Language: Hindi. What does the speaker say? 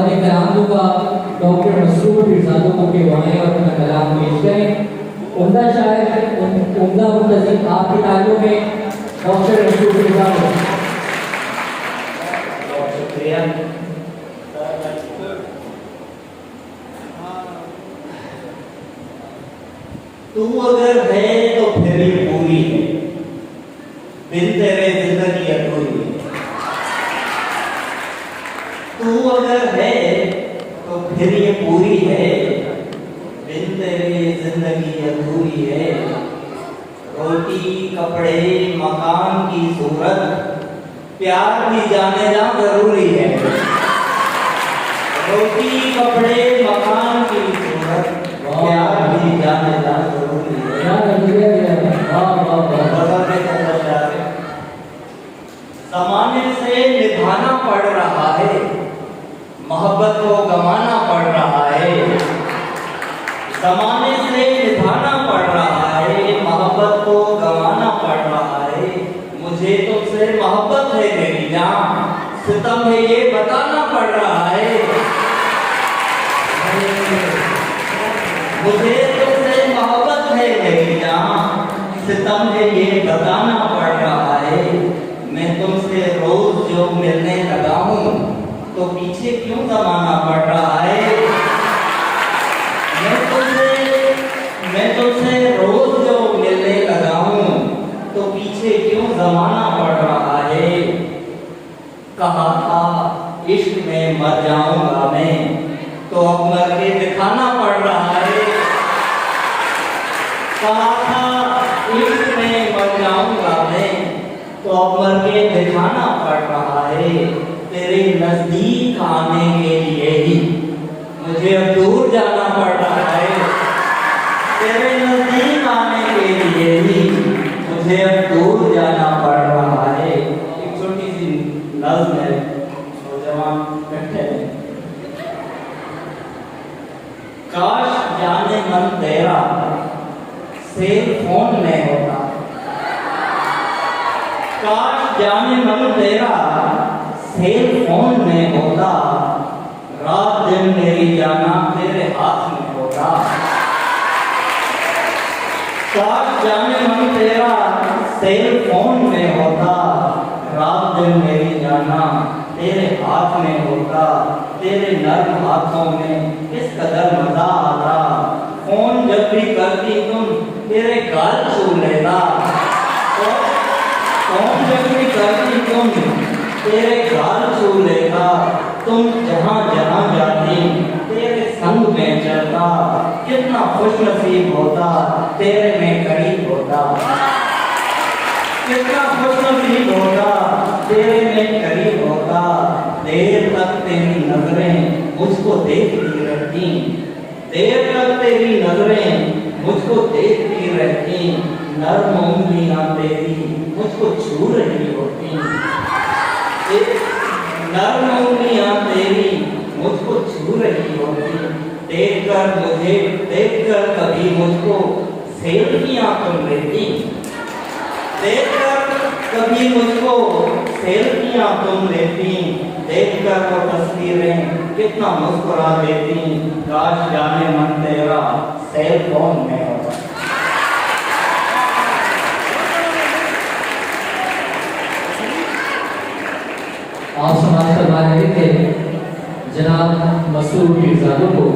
दावत कलाम दूंगा डॉक्टर मसरूर फिरजादो को के वहाँ और अपना कलाम पेश करें। उम्दा शायर उम्दा मुंतजिम आपकी तालियों में डॉक्टर मसरूर फिरजादो। बहुत शुक्रिया। तू अगर है तो फिर ये पूरी है, बिन तेरे जिंदगी अधूरी है। तू अगर है तो फिर ये पूरी है, बिन तेरे जिंदगी अधूरी है। रोटी कपड़े मकान की सूरत, प्यार भी जाने जा जरूरी है। रोटी कपड़े मकान की सूरत, प्यार भी जाने जा जरूरी है। ज़माने से निभाना पड़ रहा है, मोहब्बत को गंवाना पड़ रहा है। ज़माने से निभाना पड़ रहा है, मोहब्बत को गंवाना पड़ रहा है। मुझे तुझसे मोहब्बत है मेरी जान, सितम है ये बताना पड़ रहा है। मुझे तुझसे मोहब्बत है मेरी जान, सितम है ये बताना पड़ रहा है। मैं तुमसे रोज जो मिलने लगा हूँ, तो पीछे क्यों जमाना पड़ रहा है। मैं तुमसे रोज जो मिलने लगा हूँ, तो पीछे क्यों जमाना पड़ रहा है। कहा था इश्क में मर जाऊंगा मैं, तो अब मर के दिखाना पड़ रहा है। कहा था इश्क में मर जाऊंगा मैं, तो अब मर के दिखाना पड़ रहा है। तेरे नजदीक आने के लिए ही मुझे अब दूर जाना पड़ रहा है। तेरे नजदीक आने के लिए ही मुझे अब दूर जाना पड़ रहा है। एक छोटी सी नज़्म है, नौजवान बैठे हैं। काश जाने मन तेरा सेल फोन में होता, काश जाने मन तेरा सेल फोन में होता। रात दिन मेरी जाना तेरे हाथ में होता। काश जाने मन तेरा सेल फोन में होता। रात दिन मेरी जाना तेरे हाथ में होता। तेरे नर्म हाथों में किस कदर मजा आता। फोन जब भी करती तुम तेरे गाल छू लेता। फोन जब भी करती तुम तेरे गाल छू लेता। तुम जहाँ जहाँ जाती तेरे संग में चलता। कितना खुश नसीब होता तेरे में करीब होता। कितना खुश नसीब होता तेरे में करीब होता। देर तक तेरी नजरें मुझको देखती रहती। देर तक तेरी नजरें मुझको देखती रहती। नर्म उंगलियां तेरी मुझको छू रही होती। नर्म उंगलियां तेरी मुझको छू रही होती। देखकर कभी मुझको सेल्फियां तुम लेती। देखकर कभी मुझको सेल्फियां तुम लेती। देखकर वो तस्वीरें कितना मुस्कुरा देती। काश जाने मन तेरा सेल फोन में होता। आप समाज फरमा रहे थे जनाब मसरूर फिरजादो को।